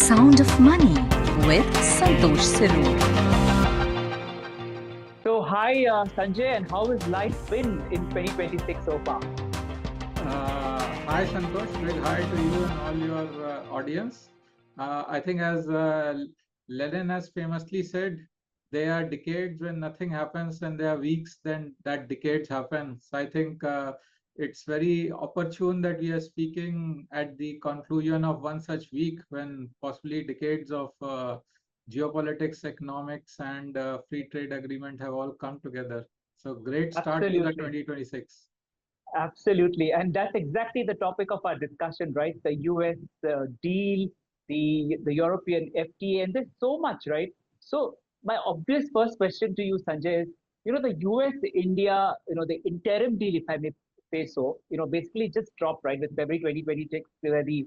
sound of money with Santosh Sirur. So, hi Sanjay, and how has life been in 2026 so far? Hi Santosh, very hi to you and all your audience. I think as Lenin has famously said, there are decades when nothing happens and there are weeks then that decades happen. So I think it's very opportune that we are speaking at the conclusion of one such week when possibly decades of geopolitics, economics and free trade agreement have all come together. So great start to the Absolutely, 2026. absolutely, and that's exactly the topic of our discussion, right? The U.S. Deal, the European FTA, and there's so much, right? So, my obvious first question to you, Sanjay, is the U.S. India, the interim deal, if I may say so, basically just dropped right with February 2026, where the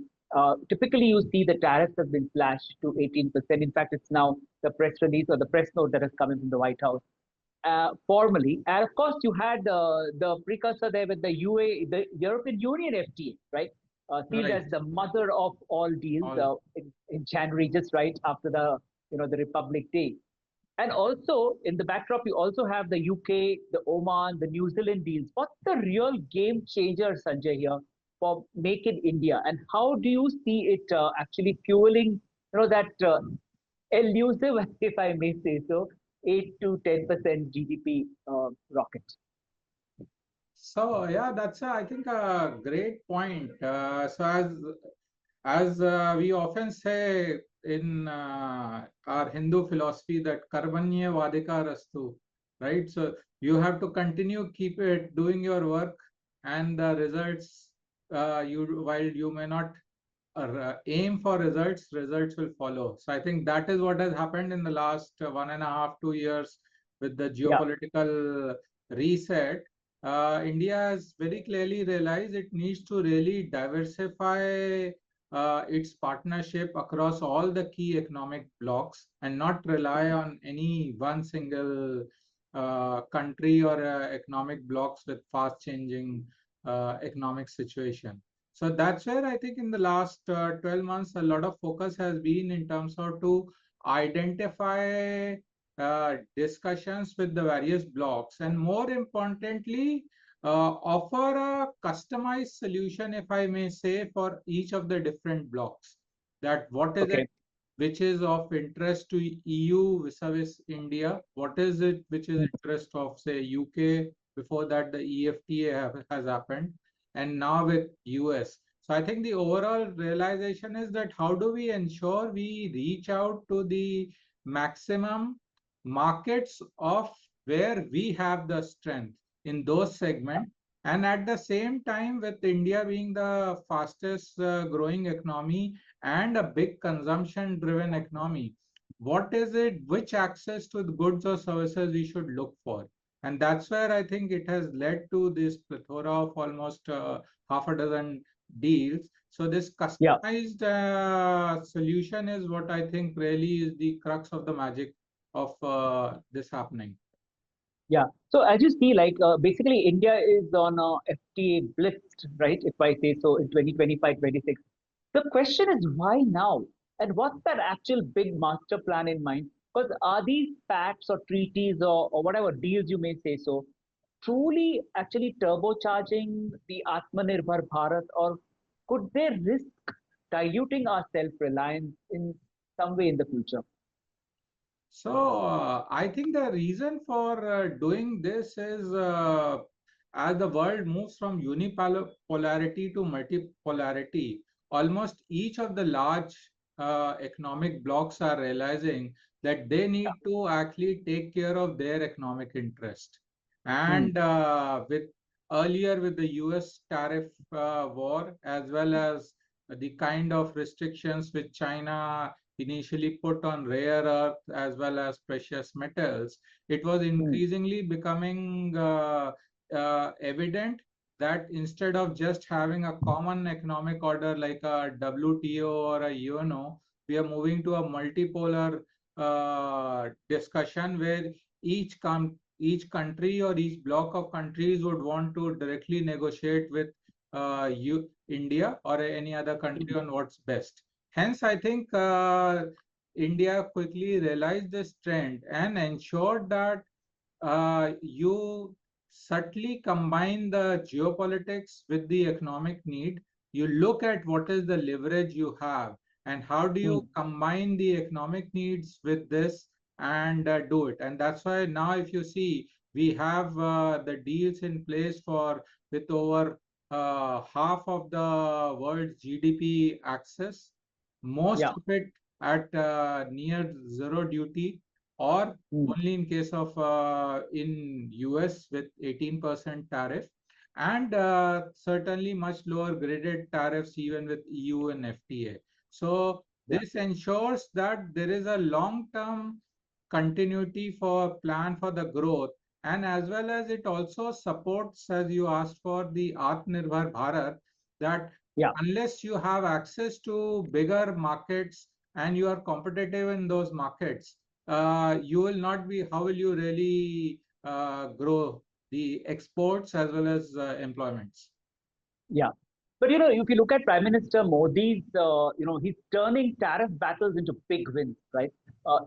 typically you see the tariffs have been slashed to 18%. In fact, it's now the press release or the press note that has come in from the White House formally. And of course, you had the precursor there with the European Union FTA, right? Seen Right. as the mother of all deals All in January, just right after the Republic Day. And also in the backdrop, you also have the UK, the Oman, the New Zealand deals. What's the real game changer, Sanjay, here for Make in India, and how do you see it actually fueling, that elusive, if I may say so, 8 to 10% GDP rocket? So yeah, that's I think a great point. So as we often say in our Hindu philosophy that karmanya vadika rastu, right? So you have to continue keep it doing your work, and the results you while you may not aim for results, results will follow. So I think that is what has happened in the last 1.5, 2 years with the Yeah, geopolitical reset. India has very clearly realized it needs to really diversify its partnership across all the key economic blocks and not rely on any one single country or economic blocks with fast changing economic situation. So that's where I think in the last 12 months, a lot of focus has been in terms of to identify discussions with the various blocks and more importantly, offer a customized solution, if I may say, for each of the different blocks. That what is it okay. which is of interest to EU vis-a-vis India? What is it which is interest of, say, UK? Before that, the EFTA has happened and now with US. So I think the overall realization is that how do we ensure we reach out to the maximum markets of where we have the strength in those segments, and at the same time with India being the fastest growing economy and a big consumption driven economy, what is it, which access to the goods or services we should look for? And that's where I think it has led to this plethora of almost half a dozen deals. So this Yeah, customized solution is what I think really is the crux of the magic of this happening. yeah. So as you see, like basically India is on a FTA blitz, right? If I say so, in 2025, 26. The question is why now? And what's that actual big master plan in mind? Because are these pacts or treaties or whatever deals you may say so truly actually turbocharging the Aatmanirbhar Bharat, or could they risk diluting our self-reliance in some way in the future? So I think the reason for doing this is as the world moves from unipolarity to multipolarity, almost each of the large economic blocs are realizing that they need to actually take care of their economic interest. Hmm. And with earlier with the US tariff war, as well as the kind of restrictions which China initially put on rare earth as well as precious metals, it was Hmm. increasingly becoming evident that instead of just having a common economic order like a WTO or a UNO, we are moving to a multipolar discussion where each country or each block of countries would want to directly negotiate with India or any other country on what's best. hence, I think India quickly realized this trend and ensured that you subtly combine the geopolitics with the economic need. You look at what is the leverage you have and how do Hmm. you combine the economic needs with this and do it. And that's why now, if you see, we have the deals in place for with over half of the world's GDP access, most Yeah. of it at near zero duty, or Hmm. only in case of in US with 18% tariff, and certainly much lower graded tariffs even with EU and FTA. So Yeah. this ensures that there is a long-term continuity for plan for the growth, and as well as it also supports, as you asked for, the Aatmanirbhar Bharat, that Yeah. unless you have access to bigger markets and you are competitive in those markets, you will not be, how will you really grow the exports as well as employments? Yeah. But if you look at Prime Minister Modi's, he's turning tariff battles into big wins, right?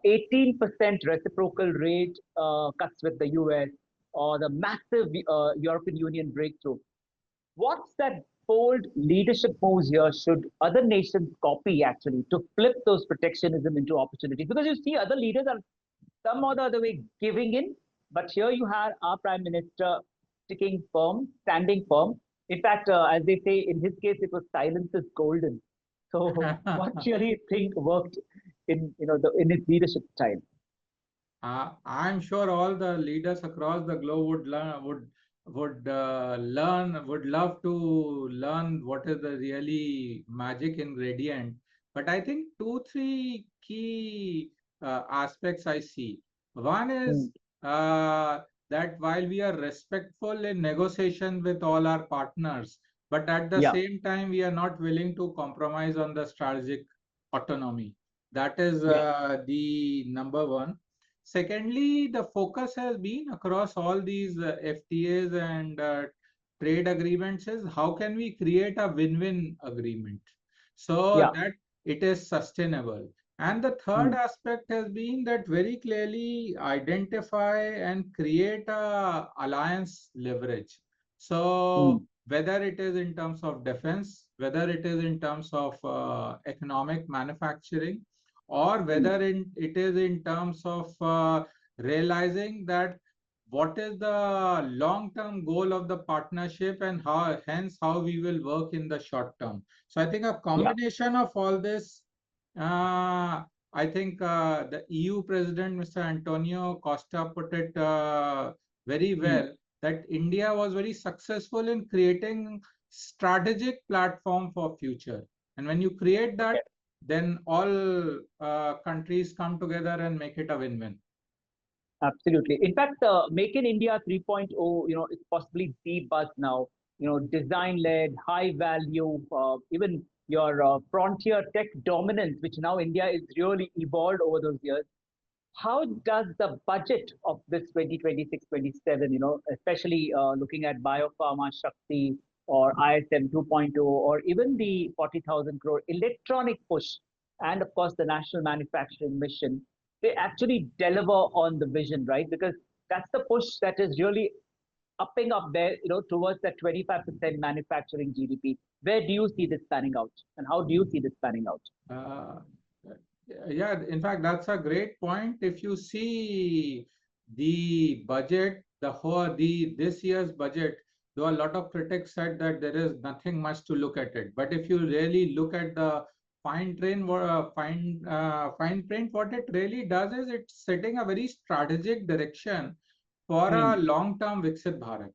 18% reciprocal rate cuts with the US, or the massive European Union breakthrough. What's that bold leadership moves here should other nations copy actually to flip those protectionism into opportunities? Because you see other leaders are some or the other way giving in, but here you have our Prime Minister sticking firm, standing firm. In fact, as they say, in his case, it was silence is golden. So, what do you really think worked in his leadership style? I'm sure all the leaders across the globe would would love to learn what is the really magic ingredient. But I think two, three key aspects I see. One Hmm. is that while we are respectful in negotiation with all our partners, but at the Yeah, same time, we are not willing to compromise on the strategic autonomy. That is yeah, the number one. Secondly, the focus has been across all these FTAs and trade agreements is how can we create a win-win agreement so yeah. that it is sustainable. And the third Hmm. aspect has been that very clearly identify and create a alliance leverage. Hmm. So whether it is in terms of defense, whether it is in terms of economic manufacturing, or Hmm. whether it is in terms of realizing that what is the long-term goal of the partnership and how hence how we will work in the short term. So I think a Yeah. combination of all this, I think the EU President Mr. Antonio Costa put it very Hmm. well, that India was very successful in creating strategic platform for future. And when you create that, then all countries come together and make it a win-win. Absolutely. In fact, Make in India 3.0, is possibly the buzz now. Design led, high value, even your frontier tech dominance, which now India is really evolved over those years. How does the budget of this 2026-27, especially looking at biopharma Shakti or ISM 2.0, or even the 40,000 crore electronic push, and of course the national manufacturing mission, they actually deliver on the vision, right? Because that's the push that is really upping up there, towards that 25% manufacturing GDP. Where do you see this panning out, and how do you see this panning out? Uh, yeah, in fact, that's a great point. If you see the budget, the whole the this year's budget, though a lot of critics said that there is nothing much to look at it. But if you really look at the fine print, what it really does is it's setting a very strategic direction for a Hmm. long-term Viksit Bharat.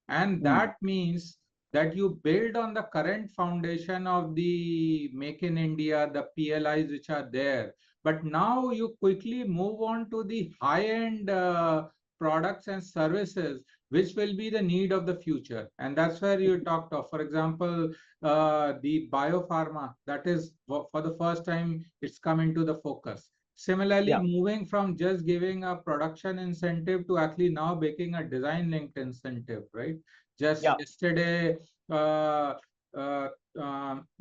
And Hmm. that means that you build on the current foundation of the Make in India, the PLIs which are there. But now you quickly move on to the high-end products and services, which will be the need of the future. And that's where you talked of, for example, the biopharma, that is for the first time, it's come into the focus. Similarly, Yeah. moving from just giving a production incentive to actually now making a design linked incentive, right? Just Yeah. yesterday, uh,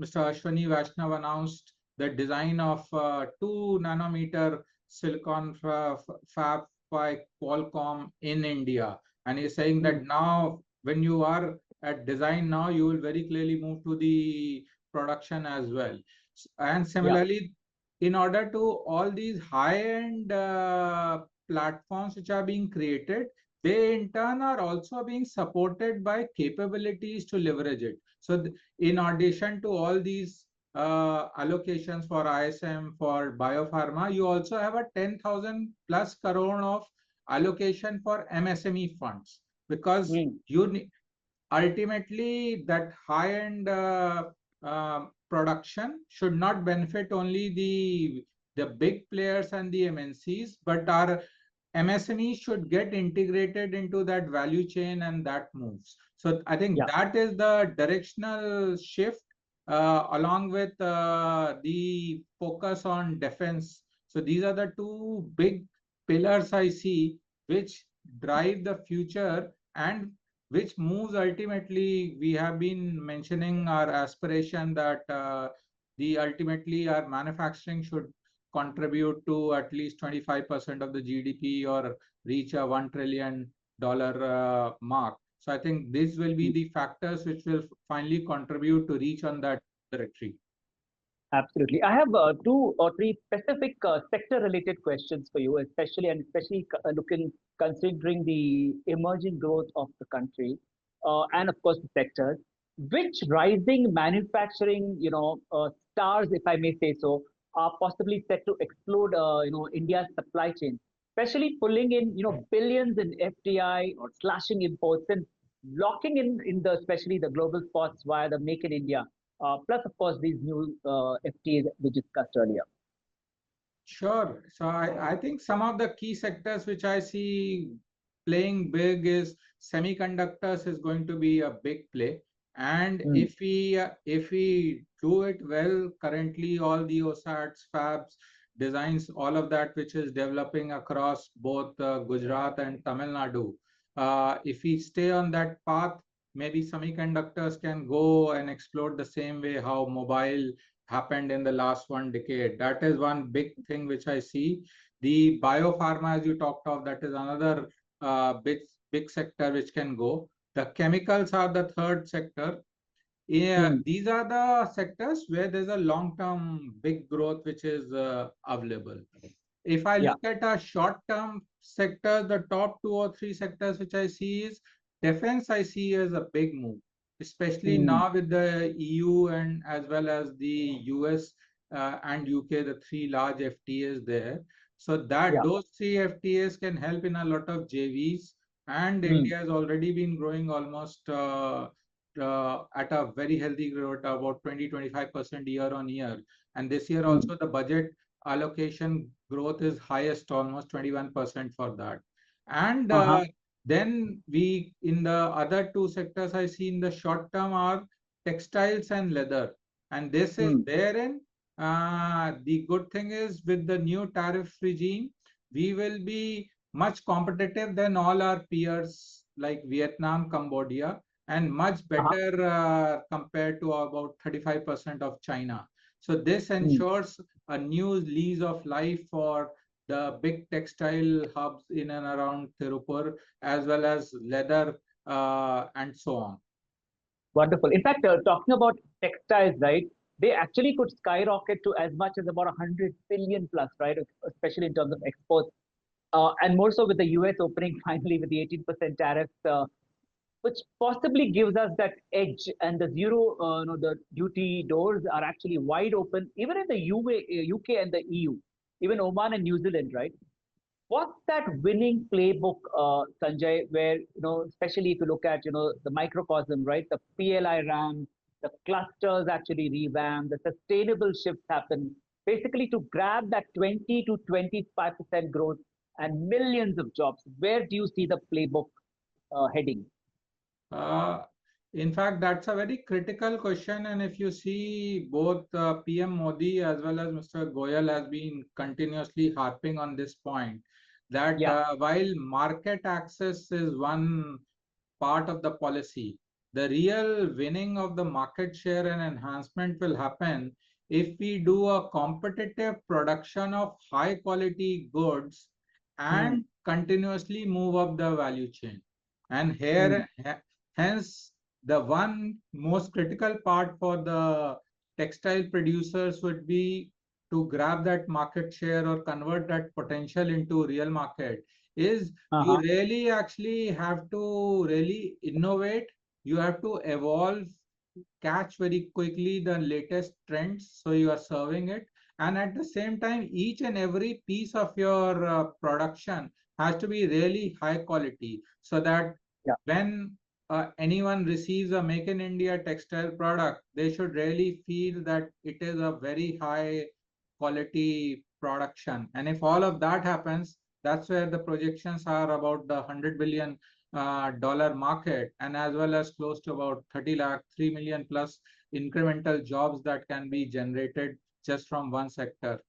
Mr. Ashwani Vaishnav announced the design of 2 nanometer silicon fab by Qualcomm in India. And he's saying that now when you are at design now, you will very clearly move to the production as well. And similarly, in order to all these high-end platforms which are being created, they in turn are also being supported by capabilities to leverage it. So in addition to all these allocations for ISM, for biopharma, you also have a 10,000 plus crore of allocation for MSME funds, because you ultimately that high-end production should not benefit only the big players and the MNCs, but our MSMEs should get integrated into that value chain, and that moves. So I think that is the directional shift, along with the focus on defense. So these are the two big pillars I see which drive the future, and which moves ultimately. We have been mentioning our aspiration that the ultimately our manufacturing should contribute to at least 25% of the GDP, or reach a $1 trillion mark. So I think these will be the factors which will finally contribute to reach on that directory. Absolutely. I have 2 or 3 specific sector-related questions for you, especially considering the emerging growth of the country, and of course the sectors. Which rising manufacturing, stars, if I may say so, are possibly set to explode, India's supply chain, especially pulling in, billions in FDI or slashing imports and locking in especially the global spots via the Make in India, plus, of course, these new FTAs we discussed earlier. Sure. So I think some of the key sectors which I see playing big is semiconductors is going to be a big play. And if we do it well, currently all the OSATs, fabs, designs, all of that which is developing across both Gujarat and Tamil Nadu, if we stay on that path, maybe semiconductors can go and explode the same way how mobile happened in the last 1 decade. That is one big thing which I see. The biopharma, as you talked of, that is another big sector which can go. The chemicals are the third sector. These are the sectors where there's a long-term big growth which is available. If I look at a short-term sector, the top 2 or 3 sectors which I see is defense. I see as a big move, especially now with the EU and as well as the US and UK, the 3 large FTAs there. So that those 3 FTAs can help in a lot of JVs, and India has already been growing almost at a very healthy growth, about 20-25% year on year. And this year also the budget allocation growth is highest, almost 21% for that. And then we, in the other 2 sectors I see in the short term are textiles and leather. And this is therein, the good thing is with the new tariff regime, we will be much competitive than all our peers like Vietnam, Cambodia, and much better compared to about 35% of China. So this ensures a new lease of life for the big textile hubs in and around Tirupur, as well as leather and so on. Wonderful. In fact, talking about textiles, right, they actually could skyrocket to as much as about 100 billion plus, right, especially in terms of exports. And more so with the US opening finally with the 18% tariffs, which possibly gives us that edge, and the the duty doors are actually wide open, even in the UK and the EU, even Oman and New Zealand, right? What's that winning playbook, Sanjay, where, especially if you look at, the microcosm, right? The PLI RAM, the clusters actually revamp, the sustainable shifts happen, basically to grab that 20 to 25% growth and millions of jobs. Where do you see the playbook heading? In fact, that's a very critical question. And if you see, both PM Modi as well as Mr. Goyal has been continuously harping on this point, that while market access is one part of the policy, the real winning of the market share and enhancement will happen if we do a competitive production of high quality goods and continuously move up the value chain. And here, hence, the one most critical part for the textile producers would be to grab that market share or convert that potential into real market is you really actually have to really innovate. You have to evolve, catch very quickly the latest trends, so you are serving it. And at the same time, each and every piece of your production has to be really high quality, so that when anyone receives a Make in India textile product, they should really feel that it is a very high quality production. And if all of that happens, that's where the projections are about the $100 billion dollar market, and as well as close to about 30 lakh, 3 million plus incremental jobs that can be generated just from one sector.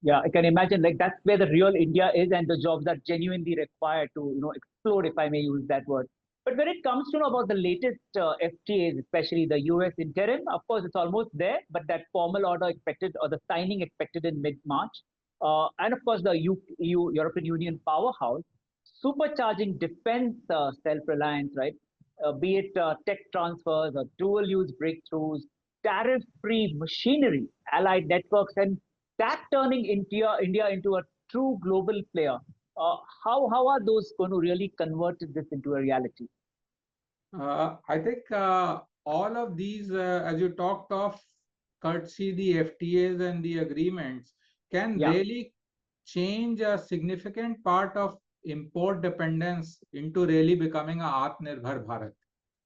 Yeah, I can imagine, like, that's where the real India is, and the jobs are genuinely required to, explode, if I may use that word. But when it comes to about the latest FTAs, especially the US interim, of course, it's almost there, but that formal order expected, or the signing expected in mid-March. And of course, the European Union powerhouse, supercharging defense self-reliance, right? Be it tech transfers or dual-use breakthroughs, tariff-free machinery, allied networks, and that turning India into a true global player. How are those going to really convert this into a reality? I think all of these, as you talked of, courtesy the FTAs and the agreements, can really change a significant part of import dependence into really becoming a Aatmanirbhar Bharat.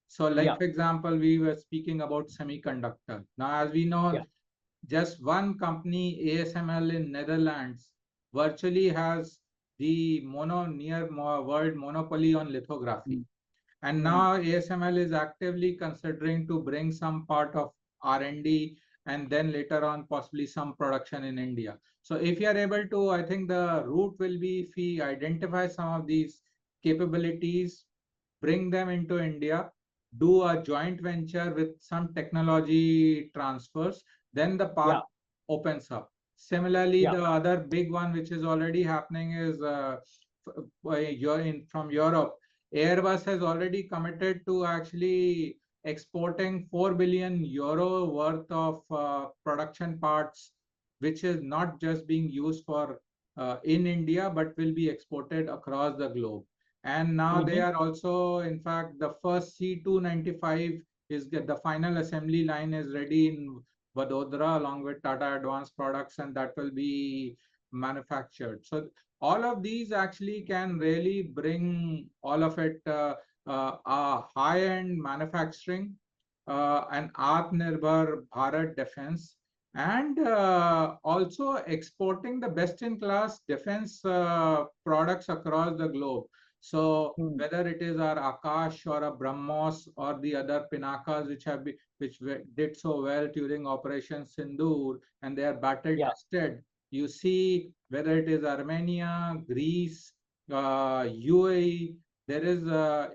So, like for example, we were speaking about semiconductor. Now, as we know, just one company, ASML in Netherlands, virtually has the near world monopoly on lithography. And now ASML is actively considering to bring some part of R&D and then later on possibly some production in India. So if you are able to, I think the route will be if we identify some of these capabilities, bring them into India, do a joint venture with some technology transfers, then the path opens up. Similarly, the other big one which is already happening is from Europe. Airbus has already committed to actually exporting 4 billion euro worth of production parts, which is not just being used for in India, but will be exported across the globe. And now they are also, in fact, the first C295 is the final assembly line is ready in Vadodara along with Tata Advanced Products, and that will be manufactured. So all of these actually can really bring all of it high-end manufacturing, an Aatmanirbhar Bharat defense, and also exporting the best-in-class defense products across the globe. So whether it is our Akash or a BrahMos or the other Pinakas which did so well during Operation Sindoor, and they are battle tested. You see whether it is Armenia, Greece, UAE, there is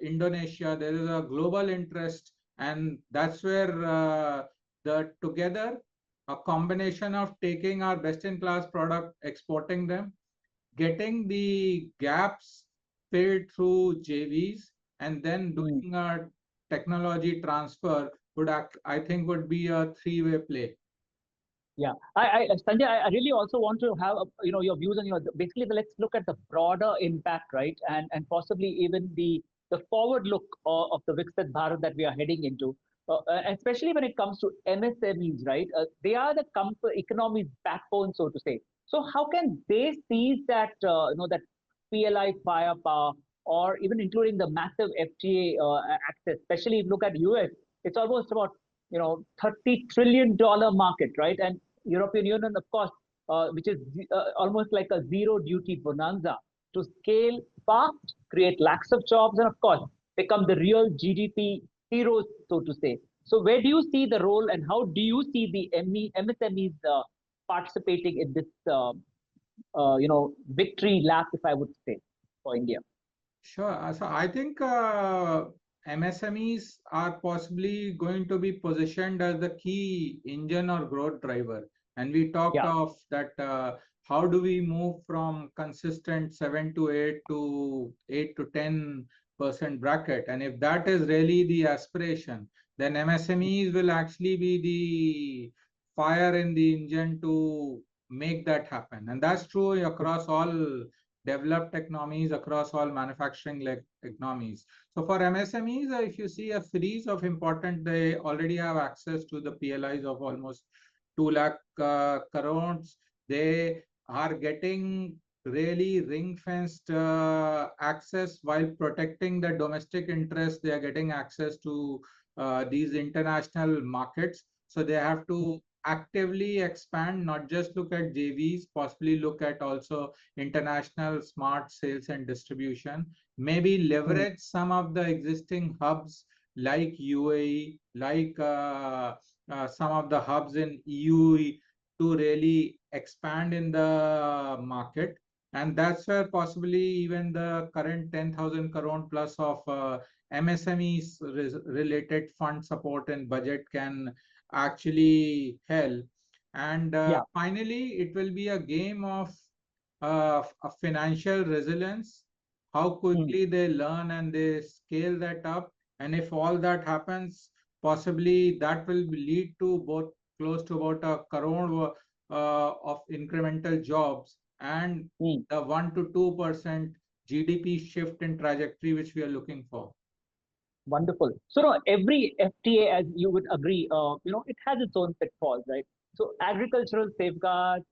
Indonesia, there is a global interest, and that's where together a combination of taking our best-in-class product, exporting them, getting the gaps filled through JVs, and then doing a technology transfer I think would be a three-way play. Yeah, Sanjay, I really also want to have your views on basically let's look at the broader impact, right, and possibly even the forward look of the Viksit Bharat that we are heading into, especially when it comes to MSMEs, right? They are the economy's backbone, so to say. So how can they seize that that PLI firepower, or even including the massive FTA access? Especially if you look at US, it's almost about $30 trillion market, right? And European Union, of course, which is almost like a zero duty bonanza to scale fast, create lakhs of jobs, and of course, become the real GDP heroes, so to say. So where do you see the role, and how do you see the MSMEs participating in this, victory lap, if I would say, for India? Sure. So I think MSMEs are possibly going to be positioned as the key engine or growth driver. And we talked Yeah. of that how do we move from consistent 7 to 8 to 8 to 10% bracket. And if that is really the aspiration, then MSMEs will actually be the fire in the engine to make that happen. And that's true across all developed economies, across all manufacturing economies. So for MSMEs, if you see a series of important, they already have access to the PLIs of almost 2 lakh crores. They are getting really ring-fenced access while protecting the domestic interests. They are getting access to these international markets. So they have to actively expand, not just look at JVs, possibly look at also international smart sales and distribution, maybe leverage some of the existing hubs like UAE, like some of the hubs in EU to really expand in the market. And that's where possibly even the current 10,000 crore plus of MSMEs related fund support and budget can actually help. And Yeah. finally, it will be a game of a financial resilience, how Mm. quickly they learn and they scale that up. And if all that happens, possibly that will lead to both close to about a crore of incremental jobs and Mm. the 1 to 2% GDP shift in trajectory which we are looking for. Wonderful. So, no, every FTA, as you would agree, it has its own pitfalls, right? So, agricultural safeguards,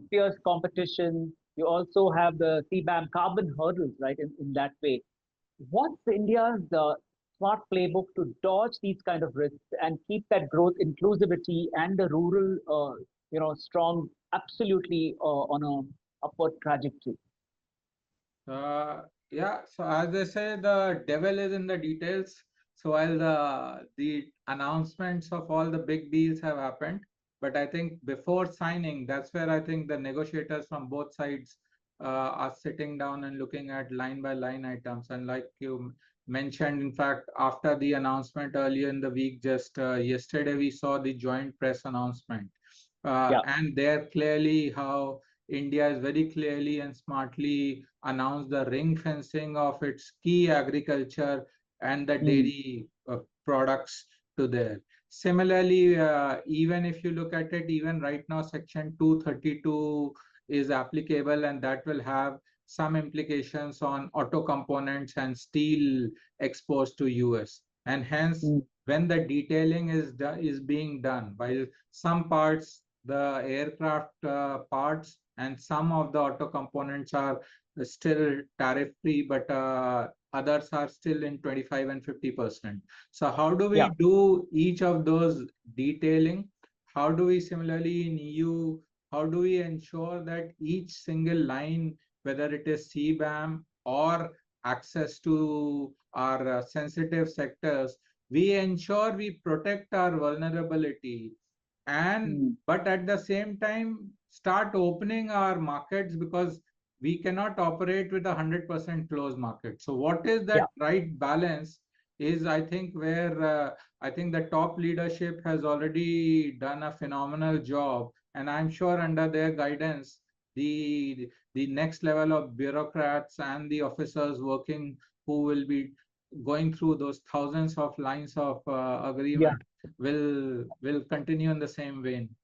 fierce competition. You also have the CBAM carbon hurdles, right? In that way, what's India's smart playbook to dodge these kind of risks and keep that growth, inclusivity, and the rural, strong, absolutely on a upward trajectory? Yeah, so as they say, the devil is in the details. So while the announcements of all the big deals have happened, but I think before signing, that's where I think the negotiators from both sides are sitting down and looking at line by line items. And like you mentioned, in fact, after the announcement earlier in the week, just yesterday, we saw the joint press announcement. Yeah. And there clearly how India is very clearly and smartly announced the ring fencing of its key agriculture and the Mm. dairy products to there. Similarly, even if you look at it, even right now, Section 232 is applicable, and that will have some implications on auto components and steel exports to US. And hence, Mm. when the detailing is being done, while some parts, the aircraft parts and some of the auto components are still tariff free, but others are still in 25 and 50%. So how do Yeah. we do each of those detailing? How do we similarly in EU, how do we ensure that each single line, whether it is CBAM or access to our sensitive sectors, we ensure we protect our vulnerability and Mm. but at the same time start opening our markets, because we cannot operate with 100% closed market. So what is Yeah. that right balance is, I think, where I think the top leadership has already done a phenomenal job, and I'm sure under their guidance the next level of bureaucrats and the officers working who will be going through those thousands of lines of Yeah. agreement will continue in the same vein.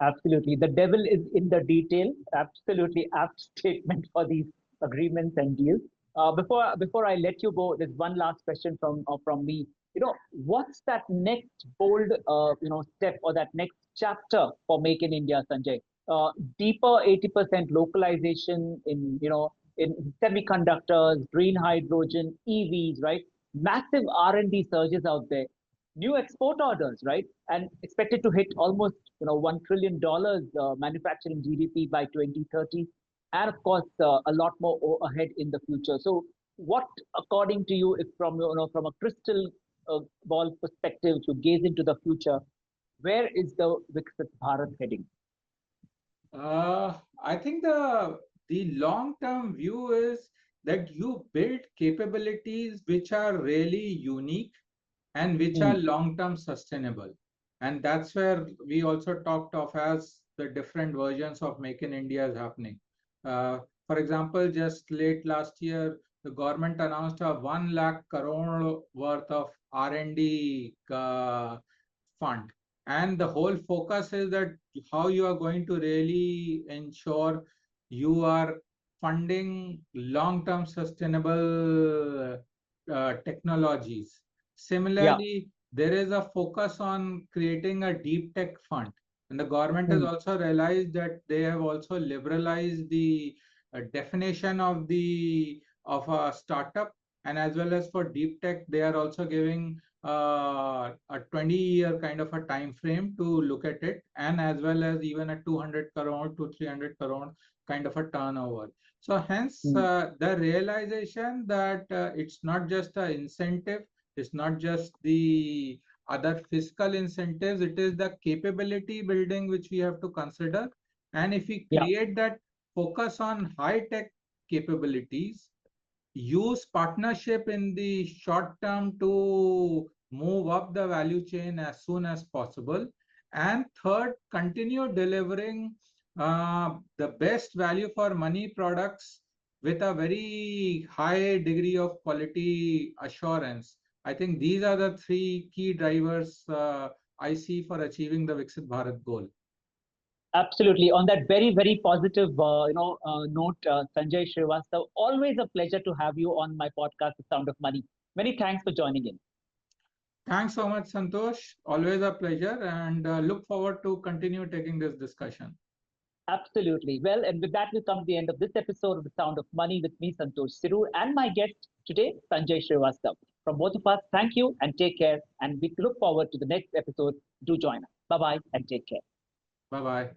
Absolutely. The devil is in the detail. Absolutely apt statement for these agreements and deals. Before I let you go, there's one last question from me. What's that next bold step or that next chapter for Make in India, Sanjay? Deeper 80% localization in semiconductors, green hydrogen, EVs, right? Massive R&D surges out there, new export orders, right? And expected to hit almost $1 trillion manufacturing GDP by 2030, and of course a lot more ahead in the future. So, what, according to you, if from a crystal ball perspective, to gaze into the future, where is the Viksit Bharat heading? I think the long-term view is that you build capabilities which are really unique and which are long-term sustainable. And that's where we also talked of as the different versions of Make in India is happening. For example, just late last year, the government announced a 1 lakh crore worth of R&D fund. And the whole focus is that how you are going to really ensure you are funding long-term sustainable technologies. Similarly, there is a focus on creating a deep tech fund. And the government has also realized that they have also liberalized the definition of a startup, and as well as for deep tech, they are also giving a 20-year kind of a time frame to look at it, and as well as even a 200 crore to 300 crore kind of a turnover. So hence the realization that it's not just an incentive, it's not just the other fiscal incentives, it is the capability building which we have to consider. And if we create that focus on high tech capabilities, use partnership in the short term to move up the value chain as soon as possible, and third, continue delivering the best value for money products with a very high degree of quality assurance. I think these are the three key drivers I see for achieving the Viksit Bharat goal. Absolutely. On that very, very positive, note, Sanjay Srivastava, always a pleasure to have you on my podcast, The Sound of Money. Many thanks for joining in. Thanks so much, Santosh. Always a pleasure, and look forward to continue taking this discussion. Absolutely. Well, and with that, we come to the end of this episode of The Sound of Money with me, Santosh Sirur, and my guest today, Sanjay Srivastava. From both of us, thank you and take care. And we look forward to the next episode. Do join us. Bye-bye and take care. Bye-bye.